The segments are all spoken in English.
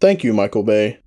Thank you, Michael Bay.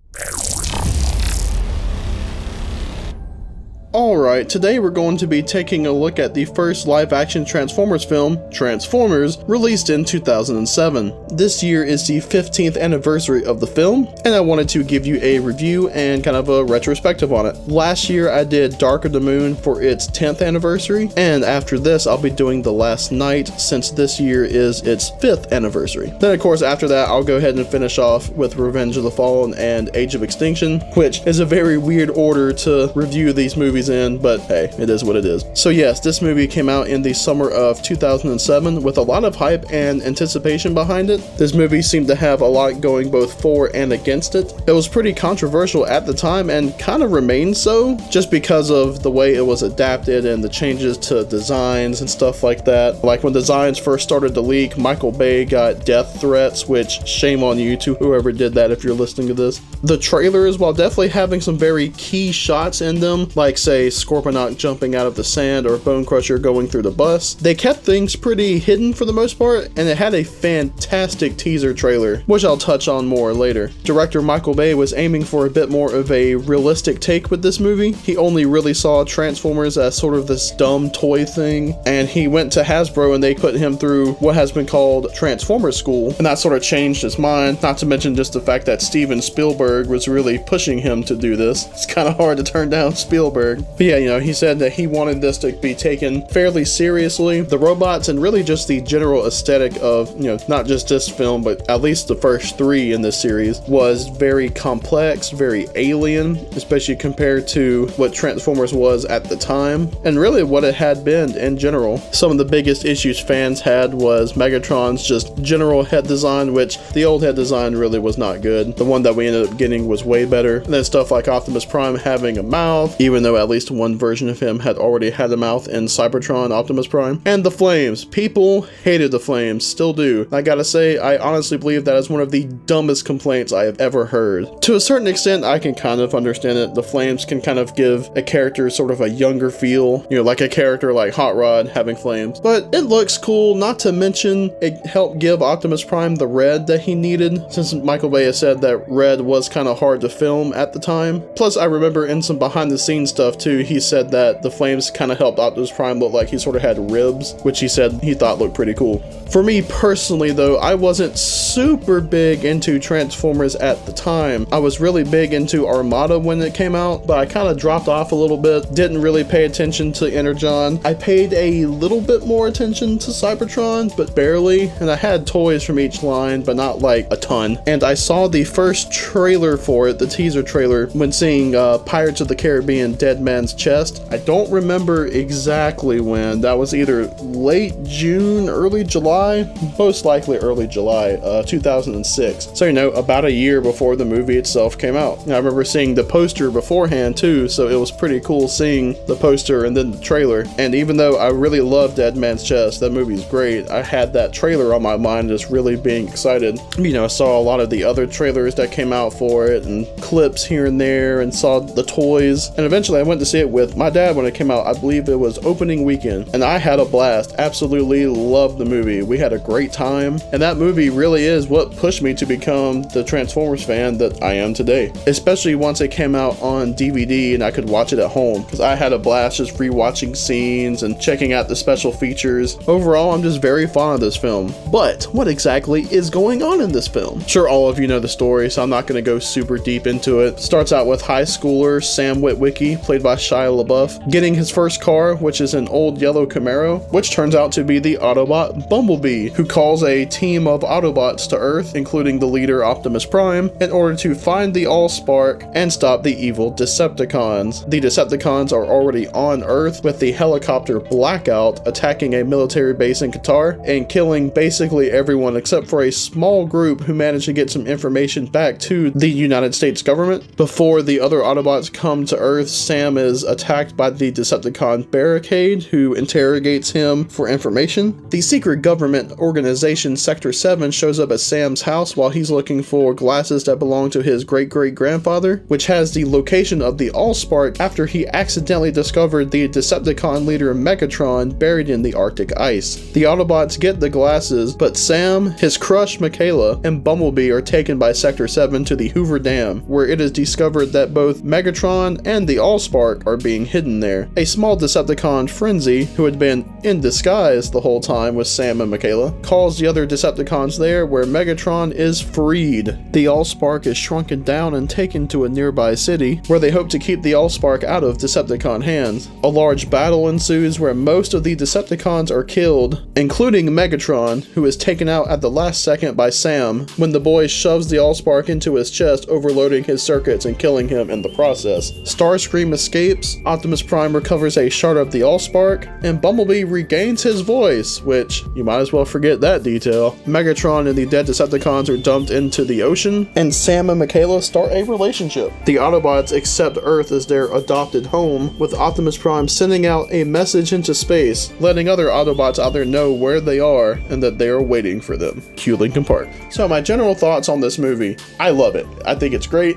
Alright, today we're going to be taking a look at the first live-action Transformers film, Transformers, released in 2007. This year is the 15th anniversary of the film, and I wanted to give you a review and kind of a retrospective on it. Last year I did Dark of the Moon for its 10th anniversary, and after this I'll be doing The Last Night since this year is its 5th anniversary. Then of course after that I'll go ahead and finish off with Revenge of the Fallen and Age of Extinction, which is a very weird order to review these movies in, but hey, it is what it is. So yes, this movie came out in the summer of 2007 with a lot of hype and anticipation behind it. This movie seemed to have a lot going both for and against it. It was pretty controversial at the time and kind of remains so, just because of the way it was adapted and the changes to designs and stuff like that. Like when designs first started to leak, Michael Bay got death threats, which shame on you to whoever did that if you're listening to this. The trailers, while definitely having some very key shots in them, like say Scorponok jumping out of the sand or Bone Crusher going through the bus, they kept things pretty hidden for the most part, and it had a fantastic teaser trailer, which I'll touch on more later. Director Michael Bay was aiming for a bit more of a realistic take with this movie. He only really saw Transformers as sort of this dumb toy thing, and he went to Hasbro and they put him through what has been called Transformers School, and that sort of changed his mind, not to mention just the fact that Steven Spielberg was really pushing him to do this. It's kind of hard to turn down Spielberg. But yeah, he said that he wanted this to be taken fairly seriously. The robots and really just the general aesthetic of, not just this film, but at least the first three in this series was very complex, very alien, especially compared to what Transformers was at the time, and really what it had been in general. Some of the biggest issues fans had was Megatron's just general head design, which the old head design really was not good. The one that we ended up getting was way better. And then stuff like Optimus Prime having a mouth, even though at least one version of him had already had a mouth in Cybertron Optimus Prime. And the flames. People hated the flames, still do. I gotta say, I honestly believe that is one of the dumbest complaints I have ever heard. To a certain extent, I can kind of understand it. The flames can kind of give a character sort of a younger feel, like a character like Hot Rod having flames. But it looks cool, not to mention it helped give Optimus Prime the red that he needed, since Michael Bay has said that red was kind of hard to film at the time. Plus, I remember in some behind the scenes stuff too, he said that the flames kind of helped Optimus Prime look like he sort of had ribs, which he said he thought looked pretty cool. For me personally though, I wasn't super big into Transformers at the time. I was really big into Armada when it came out, but I kind of dropped off a little bit, didn't really pay attention to Energon. I paid a little bit more attention to Cybertron, but barely, and I had toys from each line, but not like a ton. And I saw the first trailer for it, the teaser trailer, when seeing Pirates of the Caribbean Dead Man's Chest. I don't remember exactly when. That was either late June, early July, most likely early July, 2006. So about a year before the movie itself came out. And I remember seeing the poster beforehand too, so it was pretty cool seeing the poster and then the trailer. And even though I really love Dead Man's Chest, that movie's great, I had that trailer on my mind just really being excited. I saw a lot of the other trailers that came out for it and clips here and there, and saw the toys, and eventually I went to see it with my dad when it came out. I believe it was opening weekend, and I had a blast. Absolutely loved the movie. We had a great time, and that movie really is what pushed me to become the Transformers fan that I am today, especially once it came out on DVD and I could watch it at home, because I had a blast just rewatching scenes and checking out the special features. Overall, I'm just very fond of this film. But what exactly is going on in this film? Sure, all of you know the story, so I'm not going to go super deep into it. Starts out with high schooler Sam Witwicky, played by Shia LaBeouf, getting his first car, which is an old yellow Camaro, which turns out to be the Autobot Bumblebee, who calls a team of Autobots to Earth, including the leader Optimus Prime, in order to find the Allspark and stop the evil Decepticons. The Decepticons are already on Earth, with the helicopter Blackout attacking a military base in Qatar and killing basically everyone except for a small group who managed to get some information back to the United States government. Before the other Autobots come to Earth, Sam is attacked by the Decepticon Barricade, who interrogates him for information. The secret government organization Sector 7 shows up at Sam's house while he's looking for glasses that belong to his great-great-grandfather, which has the location of the Allspark after he accidentally discovered the Decepticon leader Megatron buried in the Arctic ice. The Autobots get the glasses, but Sam, his crush Michaela, and Bumblebee are taken by Sector 7 to the Hoover Dam, where it is discovered that both Megatron and the Allspark are being hidden there. A small Decepticon, Frenzy, who had been in disguise the whole time with Sam and Michaela, calls the other Decepticons there, where Megatron is freed. The Allspark is shrunken down and taken to a nearby city, where they hope to keep the Allspark out of Decepticon hands. A large battle ensues where most of the Decepticons are killed, including Megatron, who is taken out at the last second by Sam when the boy shoves the Allspark into his chest, overloading his circuits and killing him in the process. Starscream escapes, Optimus Prime recovers a shard of the Allspark, and Bumblebee regains his voice, which you might as well forget that detail. Megatron and the dead Decepticons are dumped into the ocean, and Sam and Michaela start a relationship. The Autobots accept Earth as their adopted home, with Optimus Prime sending out a message into space, letting other Autobots out there know where they are and that they are waiting for them. Cue Linkin Park. So my general thoughts on this movie: I love it. I think it's great.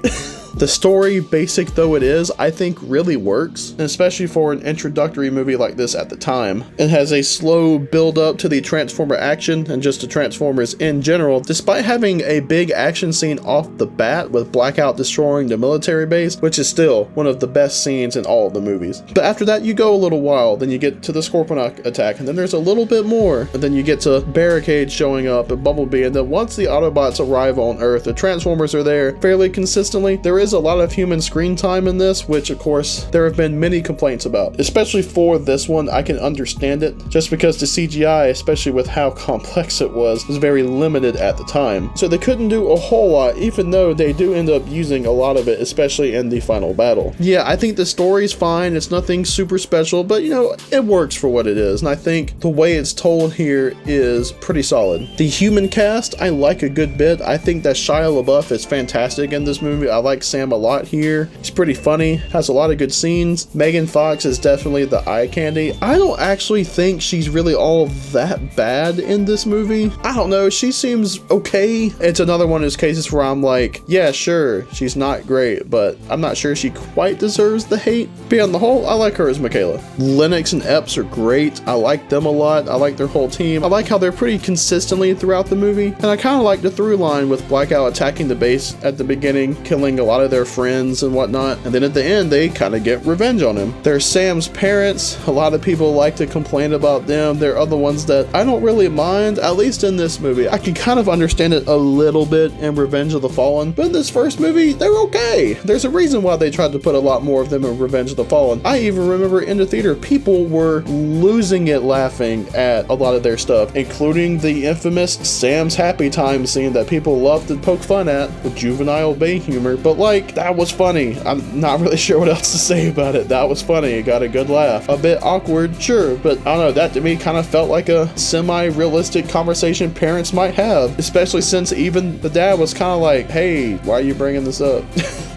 The story, basic though it is, I think really works, and especially for an introductory movie like this at the time. It has a slow build up to the Transformer action and just the Transformers in general, despite having a big action scene off the bat with Blackout destroying the military base, which is still one of the best scenes in all of the movies. But after that you go a little while, then you get to the Scorpion attack, and then there's a little bit more, and then you get to Barricade showing up and Bumblebee, and then once the Autobots arrive on Earth, the Transformers are there fairly consistently. There is a lot of human screen time in this, which of course there have been many complaints about. Especially for this one, I can understand it, just because the CGI, especially with how complex it was very limited at the time. So they couldn't do a whole lot, even though they do end up using a lot of it, especially in the final battle. Yeah, I think the story's fine, it's nothing super special, but you know, it works for what it is, and I think the way it's told here is pretty solid. The human cast, I like a good bit. I think that Shia LaBeouf is fantastic in this movie. I like Sam a lot here. He's pretty funny, has a lot of good scenes. Megan Fox is definitely the eye candy. I don't actually think she's really all that bad in this movie. I don't know, she seems okay. It's another one of those cases where I'm like, yeah, sure, she's not great, but I'm not sure she quite deserves the hate. But on the whole, I like her as Michaela. Lennox and Epps are great. I like them a lot. I like their whole team. I like how they're pretty consistently throughout the movie, and I kind of like the through line with Blackout attacking the base at the beginning, killing a lot of their friends and whatnot, and then at the end they kind of get revenge on him. There's Sam's parents. A lot of people like to complain about them. There are other ones that I don't really mind, at least in this movie. I can kind of understand it a little bit in Revenge of the Fallen, but in this first movie they're okay. There's a reason why they tried to put a lot more of them in Revenge of the Fallen. I even remember in the theater people were losing it laughing at a lot of their stuff, including the infamous Sam's Happy Time scene that people love to poke fun at with juvenile bay humor, but like, that was funny. I'm not really sure what else to say about it. That was funny. It got a good laugh. A bit awkward, sure, but I don't know, that to me kind of felt like a semi-realistic conversation parents might have, especially since even the dad was kind of like, hey, why are you bringing this up?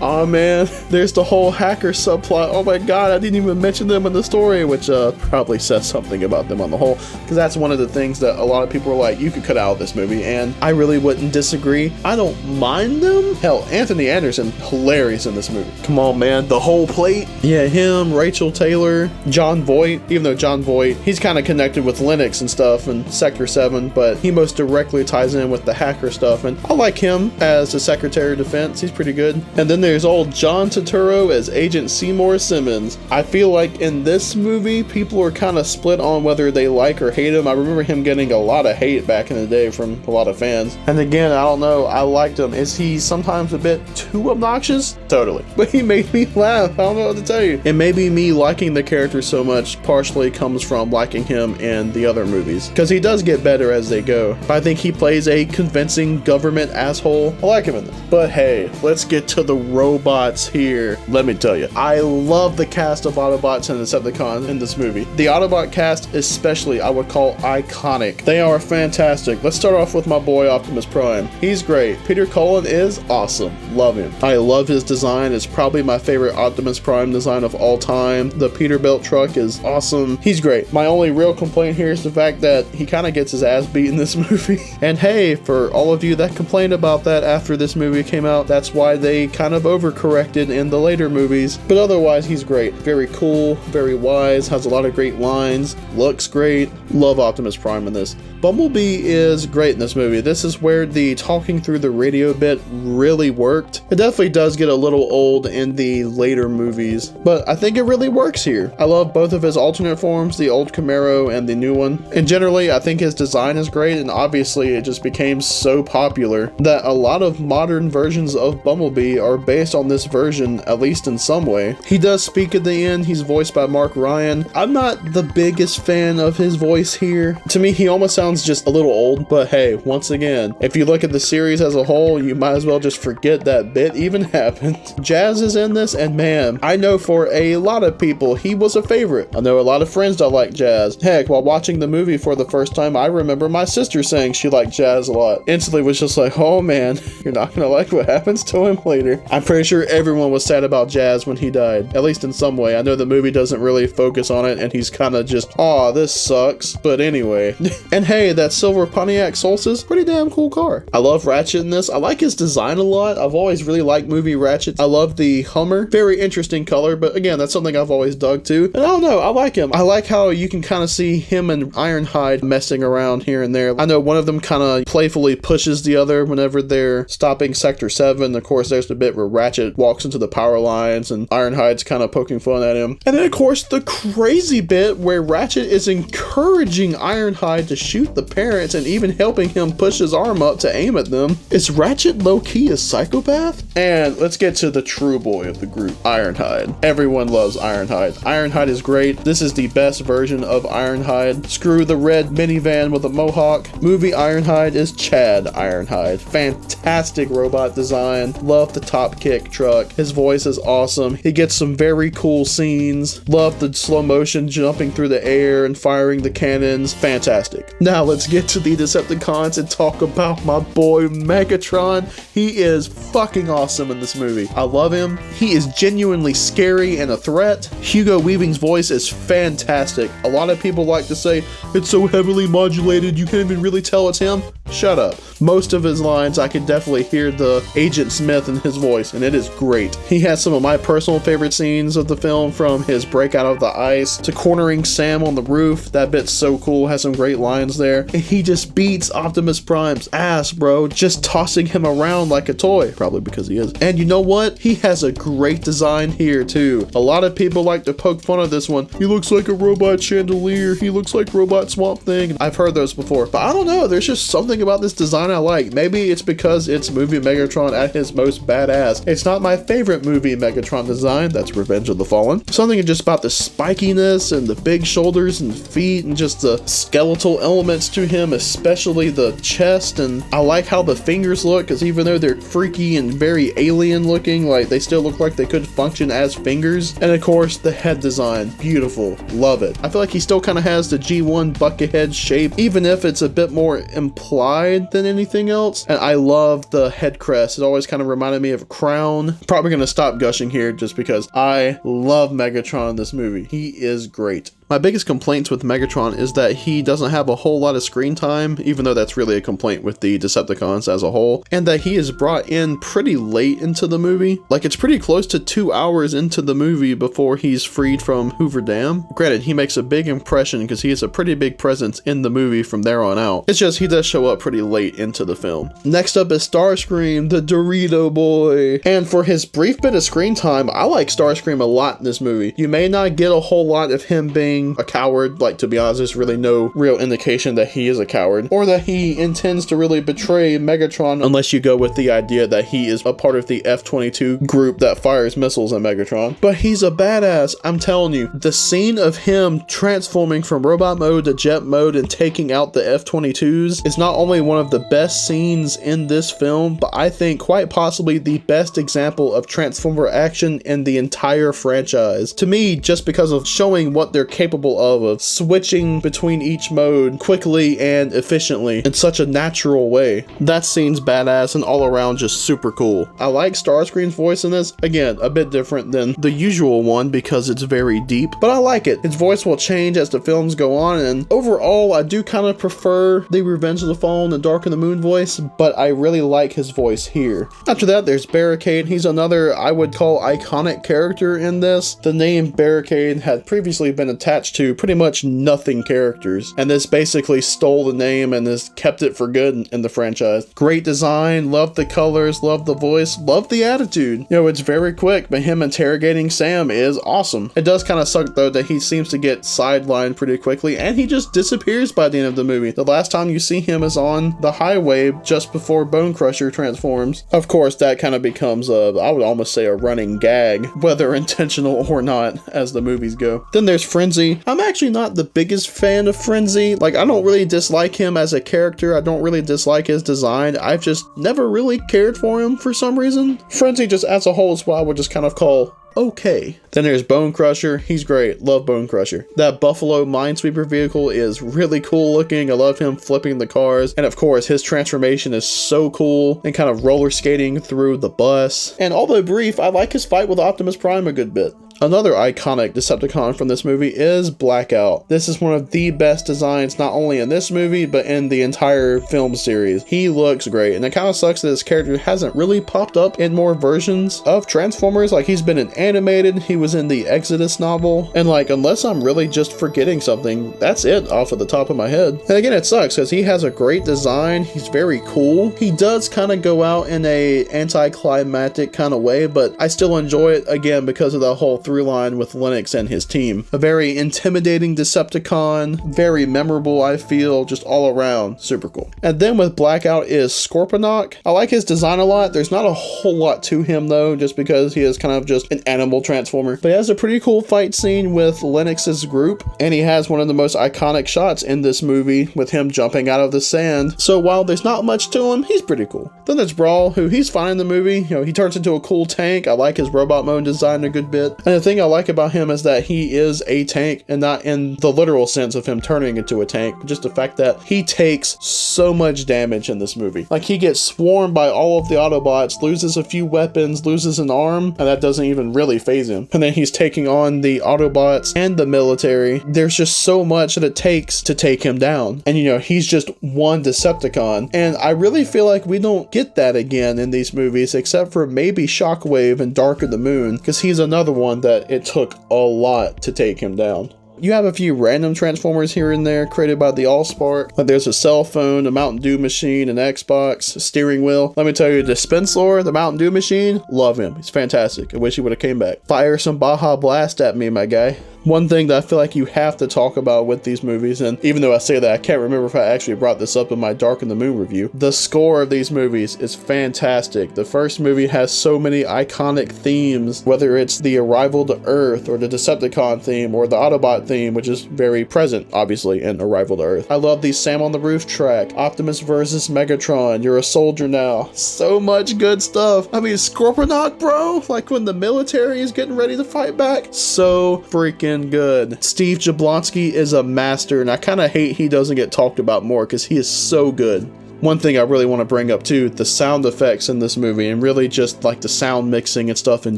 Oh man, there's the whole hacker subplot. Oh my god, I didn't even mention them in the story, which probably says something about them on the whole, because that's one of the things that a lot of people are like, you could cut out of this movie, and I really wouldn't disagree. I don't mind them. Hell, Anthony Anderson, hilarious in this movie. Come on, man, the whole plate. Yeah, him, Rachel Taylor, John Voight, even though John Voight, he's kind of connected with Lennox and stuff and Sector 7, but he most directly ties in with the hacker stuff, and I like him as the Secretary of Defense. He's pretty good. And then there's old John Turturro as Agent Seymour Simmons. I feel like in this movie, people are kind of split on whether they like or hate him. I remember him getting a lot of hate back in the day from a lot of fans. And again, I don't know, I liked him. Is he sometimes a bit too obnoxious? Totally. But he made me laugh. I don't know what to tell you. And maybe me liking the character so much partially comes from liking him in the other movies, because he does get better as they go. But I think he plays a convincing government asshole. I like him in this. But hey, let's get to the robots here. Let me tell you, I love the cast of Autobots and Decepticons in this movie. The Autobot cast especially I would call iconic. They are fantastic. Let's start off with my boy Optimus Prime. He's great. Peter Cullen is awesome. Love him. I love his design. It's probably my favorite Optimus Prime design of all time. The Peterbilt truck is awesome. He's great. My only real complaint here is the fact that he kind of gets his ass beat in this movie. And hey, for all of you that complained about that after this movie came out, that's why they kind of overcorrected in the later movies. But otherwise, he's great. Very cool, very wise, has a lot of great lines, looks great. Love Optimus Prime in this. Bumblebee is great in this movie. This is where the talking through the radio bit really worked. It definitely does get a little old in the later movies, but I think it really works here. I love both of his alternate forms, the old Camaro and the new one. And generally, I think his design is great, and obviously it just became so popular that a lot of modern versions of Bumblebee are based on this version, at least in some way. He does speak at the end. He's voiced by Mark Ryan. I'm not the biggest fan of his voice here. To me, he almost sounds just a little old, but hey, once again, if you look at the series as a whole, you might as well just forget that bit even happened. Jazz is in this, and man, I know for a lot of people, he was a favorite. I know a lot of friends that like Jazz. Heck, while watching the movie for the first time, I remember my sister saying she liked Jazz a lot. Instantly was just like, oh man, you're not gonna like what happens to him later. I'm pretty sure everyone was sad about Jazz when he died, at least in some way. I know the movie doesn't really focus on it, and he's kind of just, aw, this sucks. But anyway. And hey, that silver Pontiac Solstice, pretty damn cool car. I love Ratchet in this. I like his design a lot. I've always really liked movie Ratchet. I love the Hummer. Very interesting color, but again, that's something I've always dug to. And I don't know, I like him. I like how you can kind of see him and Ironhide messing around here and there. I know one of them kind of playfully pushes the other whenever they're stopping Sector 7. Of course, there's the bit where Ratchet walks into the power lines and Ironhide's kind of poking fun at him. And then, of course, the crazy bit where Ratchet is encouraging Ironhide to shoot the parents and even helping him push his arm up to aim at them. Is Ratchet low-key a psychopath? And let's get to the true boy of the group, Ironhide. Everyone loves Ironhide. Ironhide is great. This is the best version of Ironhide. Screw the red minivan with a mohawk. Movie Ironhide is Chad Ironhide. Fantastic robot design. Love the top kick truck. His voice is awesome. He gets some very cool scenes. Love the slow motion jumping through the air and firing the cannons. Fantastic. Now let's get to the Decepticons and talk about my boy Megatron. He is fucking awesome in this movie. I love him. He is genuinely scary and a threat. Hugo Weaving's voice is fantastic. A lot of people like to say, it's so heavily modulated you can't even really tell it's him. Shut up. Most of his lines, I can definitely hear the Agent Smith in his voice, and it is great. He has some of my personal favorite scenes of the film, from his break out of the ice to cornering Sam on the roof. That bit's so cool, has some great lines there. And he just beats Optimus Prime's ass, bro, just tossing him around like a toy. Probably because he is. And you know what? He has a great design here too. A lot of people like to poke fun of this one. He looks like a robot chandelier. He looks like Robot Swamp Thing. I've heard those before, but I don't know. There's just something about this design I like. Maybe it's because it's movie Megatron at his most badass. It's not my favorite movie Megatron design. That's Revenge of the Fallen. Something just about the spikiness and the big shoulders and feet and just the skeletal elements to him, especially the chest. And I like how the fingers look, because even though they're freaky and very alien looking, like they still look like they could function as fingers. And of course, the head design. Beautiful. Love it. I feel like he still kind of has the G1 Buckethead shape, even if it's a bit more implied than anything else. And I love the head crest. It always kind of reminded me of a crown. Probably gonna stop gushing here just because I love Megatron in this movie. He is great. My biggest complaints with Megatron is that he doesn't have a whole lot of screen time, even though that's really a complaint with the Decepticons as a whole, and that he is brought in pretty late into the movie. Like, it's pretty close to 2 hours into the movie before he's freed from Hoover Dam. Granted, he makes a big impression because he is a pretty big presence in the movie from there on out. It's just he does show up pretty late into the film. Next up is Starscream, the Dorito boy. And for his brief bit of screen time, I like Starscream a lot in this movie. You may not get a whole lot of him being being a coward. Like, to be honest, there's really no real indication that he is a coward or that he intends to really betray Megatron, unless you go with the idea that he is a part of the F-22 group that fires missiles at Megatron. But he's a badass. I'm telling you, the scene of him transforming from robot mode to jet mode and taking out the F-22s is not only one of the best scenes in this film, but I think quite possibly the best example of Transformer action in the entire franchise. To me, just because of showing what they're capable of switching between each mode quickly and efficiently in such a natural way. That scene's badass and all around just super cool. I like Starscream's voice in this. Again, a bit different than the usual one because it's very deep, but I like it. His voice will change as the films go on, and overall I do kind of prefer the Revenge of the Fallen and Dark of the Moon voice, but I really like his voice here. After that, there's Barricade. He's another I would call iconic character in this. The name Barricade had previously been attached to pretty much nothing characters, and this basically stole the name and has kept it for good in the franchise. Great design, love the colors, love the voice, love the attitude. You know, it's very quick, but him interrogating Sam is awesome. It does kind of suck though that he seems to get sidelined pretty quickly and he just disappears by the end of the movie. The last time you see him is on the highway just before Bone Crusher transforms. Of course, that kind of becomes I would almost say a running gag, whether intentional or not, as the movies go. Then there's Frenzy. I'm actually not the biggest fan of Frenzy. Like, I don't really dislike him as a character. I don't really dislike his design. I've just never really cared for him for some reason. Frenzy just as a whole is what I would just kind of call okay. Then there's Bone Crusher. He's great. Love Bone Crusher. That Buffalo Minesweeper vehicle is really cool looking. I love him flipping the cars. And of course, his transformation is so cool and kind of roller skating through the bus. And although brief, I like his fight with Optimus Prime a good bit. Another iconic Decepticon from this movie is Blackout. This is one of the best designs not only in this movie but in the entire film series. He looks great, and it kind of sucks that this character hasn't really popped up in more versions of Transformers. Like, he's been in animated, he was in the Exodus novel, and like, unless I'm really just forgetting something, that's it off of the top of my head. And again, it sucks because he has a great design, he's very cool. He does kind of go out in a anticlimactic kind of way, but I still enjoy it again because of the whole through line with Lennox and his team. A very intimidating Decepticon, very memorable, I feel, just all around super cool. And then with Blackout is Scorponok. I like his design a lot. There's not a whole lot to him though, just because he is kind of just an animal transformer, but he has a pretty cool fight scene with Lennox's group, and he has one of the most iconic shots in this movie with him jumping out of the sand. So while there's not much to him, he's pretty cool. Then there's Brawl, who he's fine in the movie. You know, he turns into a cool tank. I like his robot mode design a good bit. And the thing I like about him is that he is a tank, and not in the literal sense of him turning into a tank, but just the fact that he takes so much damage in this movie. Like, he gets swarmed by all of the Autobots, loses a few weapons, loses an arm, and that doesn't even really phase him. And then he's taking on the Autobots and the military. There's just so much that it takes to take him down. And you know, he's just one Decepticon. And I really feel like we don't get that again in these movies, except for maybe Shockwave and Dark of the Moon, because he's another one that it took a lot to take him down. You have a few random Transformers here and there created by the Allspark. Like, there's a cell phone, a Mountain Dew machine, an Xbox, a steering wheel. Let me tell you, the Dispensor, the Mountain Dew machine, love him. He's fantastic. I wish he would have came back. Fire some Baja Blast at me, my guy. One thing that I feel like you have to talk about with these movies, and even though I say that, I can't remember if I actually brought this up in my Dark of the Moon review, the score of these movies is fantastic. The first movie has so many iconic themes, whether it's the Arrival to Earth, or the Decepticon theme, or the Autobot theme, which is very present, obviously, in Arrival to Earth. I love the Sam on the Roof track, Optimus versus Megatron, You're a Soldier Now. So much good stuff. I mean, Scorponok, bro, like when the military is getting ready to fight back. So freaking good. Steve Jablonsky is a master, and I kind of hate he doesn't get talked about more because he is so good. One thing I really want to bring up too, the sound effects in this movie, and really just like the sound mixing and stuff in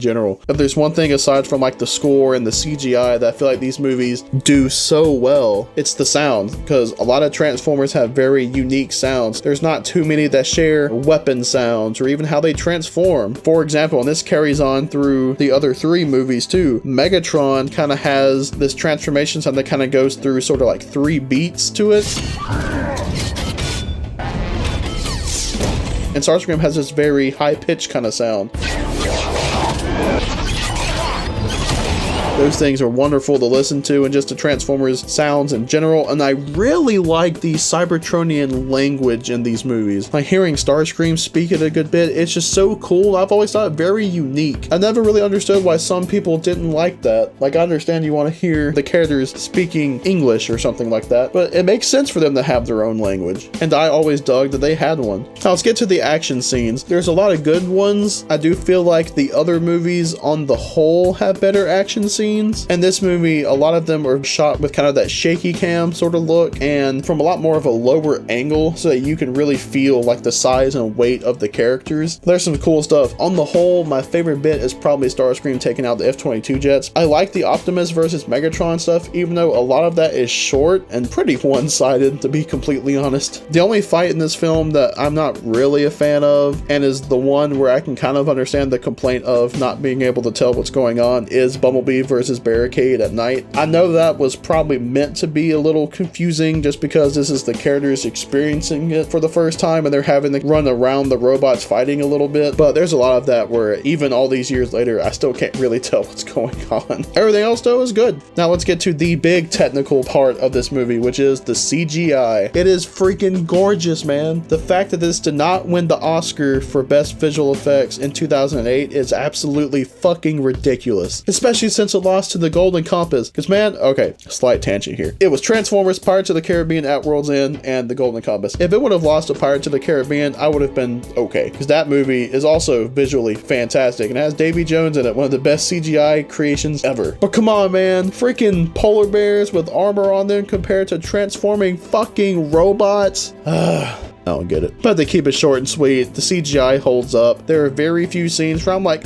general. If there's one thing aside from like the score and the CGI that I feel like these movies do so well, it's the sound, because a lot of Transformers have very unique sounds. There's not too many that share weapon sounds or even how they transform. For example, and this carries on through the other three movies too, Megatron kind of has this transformation sound that kind of goes through sort of like 3 beats to it. And Starscream has this very high-pitched kind of sound. Those things are wonderful to listen to, and just the Transformers sounds in general. And I really like the Cybertronian language in these movies. Like hearing Starscream speak it a good bit, it's just so cool. I've always thought it very unique. I never really understood why some people didn't like that. Like, I understand you want to hear the characters speaking English or something like that, but it makes sense for them to have their own language. And I always dug that they had one. Now let's get to the action scenes. There's a lot of good ones. I do feel like the other movies on the whole have better action scenes. And this movie, a lot of them are shot with kind of that shaky cam sort of look and from a lot more of a lower angle so that you can really feel like the size and weight of the characters. There's some cool stuff. On the whole, my favorite bit is probably Starscream taking out the F-22 jets. I like the Optimus versus Megatron stuff, even though a lot of that is short and pretty one-sided, to be completely honest. The only fight in this film that I'm not really a fan of, and is the one where I can kind of understand the complaint of not being able to tell what's going on, is Bumblebee versus Barricade at night. I know that was probably meant to be a little confusing just because this is the characters experiencing it for the first time and they're having to run around the robots fighting a little bit, but there's a lot of that where even all these years later I still can't really tell what's going on. Everything else though is good. Now let's get to the big technical part of this movie, which is the CGI. It is freaking gorgeous, man. The fact that this did not win the Oscar for best visual effects in 2008 is absolutely fucking ridiculous, especially since it lost to the Golden Compass. Because man, okay, slight tangent here. It was Transformers, Pirates of the Caribbean, At World's End, and the Golden Compass. If it would have lost to Pirates of the Caribbean, I would have been okay, because that movie is also visually fantastic and has Davy Jones in it, one of the best CGI creations ever. But come on, man, freaking polar bears with armor on them compared to transforming fucking robots. I don't get it. But they keep it short and sweet. The CGI holds up. There are very few scenes where I'm like,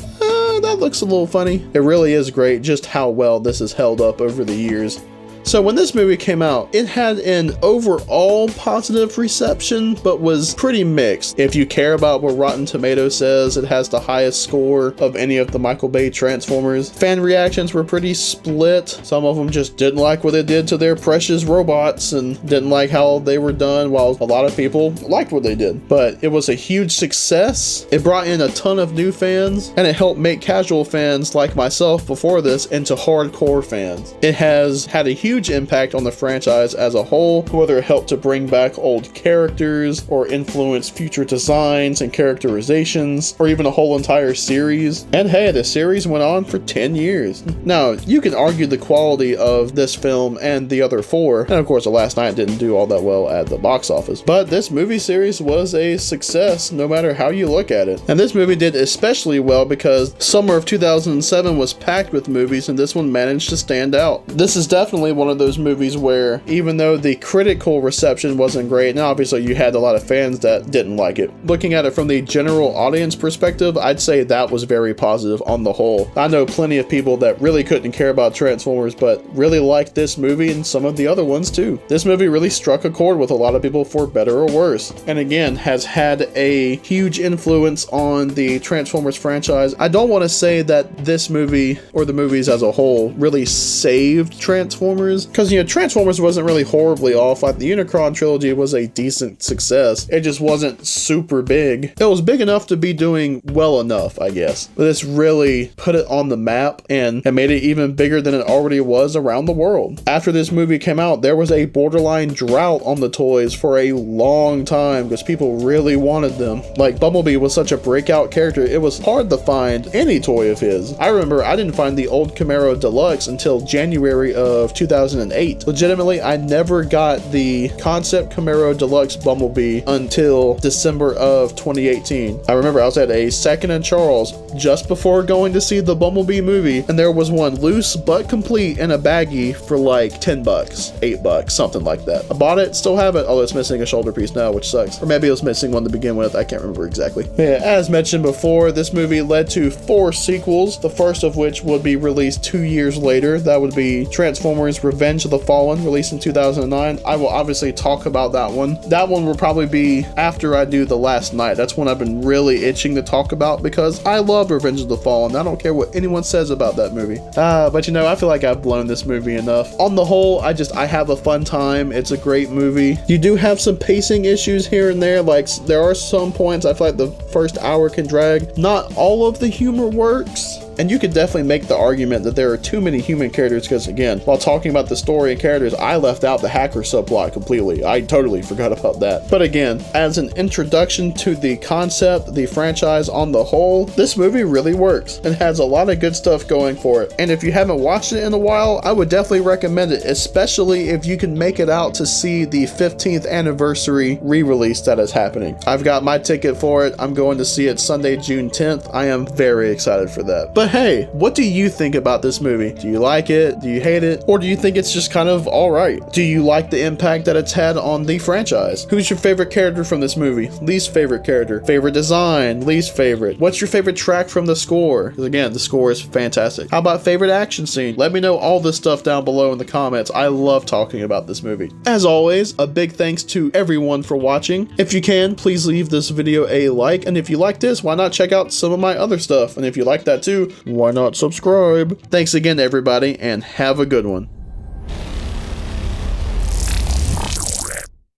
that looks a little funny. It really is great just how well this has held up over the years. So when this movie came out, it had an overall positive reception, but was pretty mixed. If you care about what Rotten Tomatoes says, it has the highest score of any of the Michael Bay Transformers. Fan reactions were pretty split. Some of them just didn't like what they did to their precious robots and didn't like how they were done, while a lot of people liked what they did. But it was a huge success. It brought in a ton of new fans, and it helped make casual fans like myself before this into hardcore fans. It has had a huge impact on the franchise as a whole, whether it helped to bring back old characters or influence future designs and characterizations, or even a whole entire series. And hey, the series went on for 10 years. Now, you can argue the quality of this film and the other four, and of course The Last Night didn't do all that well at the box office, but this movie series was a success no matter how you look at it. And this movie did especially well because summer of 2007 was packed with movies, and this one managed to stand out. This is definitely one of those movies where even though the critical reception wasn't great, and obviously you had a lot of fans that didn't like it, looking at it from the general audience perspective, I'd say that was very positive on the whole. I know plenty of people that really couldn't care about Transformers but really liked this movie and some of the other ones too. This movie really struck a chord with a lot of people for better or worse, and again has had a huge influence on the Transformers franchise. I don't want to say that this movie or the movies as a whole really saved Transformers, because, you know, Transformers wasn't really horribly off. Like, the Unicron trilogy was a decent success. It just wasn't super big. It was big enough to be doing well enough, I guess. But this really put it on the map and made it even bigger than it already was around the world. After this movie came out, there was a borderline drought on the toys for a long time because people really wanted them. Like, Bumblebee was such a breakout character, it was hard to find any toy of his. I remember I didn't find the old Camaro Deluxe until January of 2008. Legitimately, I never got the concept Camaro Deluxe Bumblebee until December of 2018. I remember I was at a Second and Charles just before going to see the Bumblebee movie, and there was one loose but complete in a baggie for like 10 bucks, 8 bucks, something like that. I bought it, still have it, although it's missing a shoulder piece now, which sucks. Or maybe it was missing one to begin with, I can't remember exactly. But yeah, as mentioned before, this movie led to 4 sequels, the first of which would be released 2 years later. That would be Transformers Revenge of the Fallen, released in 2009. I will obviously talk about that one. That one will probably be after I do The Last Night. That's one I've been really itching to talk about because I love Revenge of the Fallen. I don't care what anyone says about that movie. But you know, I feel like I've blown this movie enough. On the whole, I have a fun time. It's a great movie. You do have some pacing issues here and there. Like, there are some points I feel like the first hour can drag. Not all of the humor works. And you could definitely make the argument that there are too many human characters because, again, while talking about the story and characters, I left out the hacker subplot completely. I totally forgot about that. But again, as an introduction to the concept, the franchise on the whole, this movie really works and has a lot of good stuff going for it. And if you haven't watched it in a while, I would definitely recommend it, especially if you can make it out to see the 15th anniversary re-release that is happening. I've got my ticket for it. I'm going to see it Sunday, June 10th. I am very excited for that. But hey, what do you think about this movie? Do you like it? Do you hate it? Or do you think it's just kind of alright? Do you like the impact that it's had on the franchise? Who's your favorite character from this movie? Least favorite character? Favorite design? Least favorite? What's your favorite track from the score? Because again, the score is fantastic. How about favorite action scene? Let me know all this stuff down below in the comments. I love talking about this movie. As always, a big thanks to everyone for watching. If you can, please leave this video a like, and if you like this, why not check out some of my other stuff? And if you like that too, why not subscribe? Thanks again everybody, and have a good one.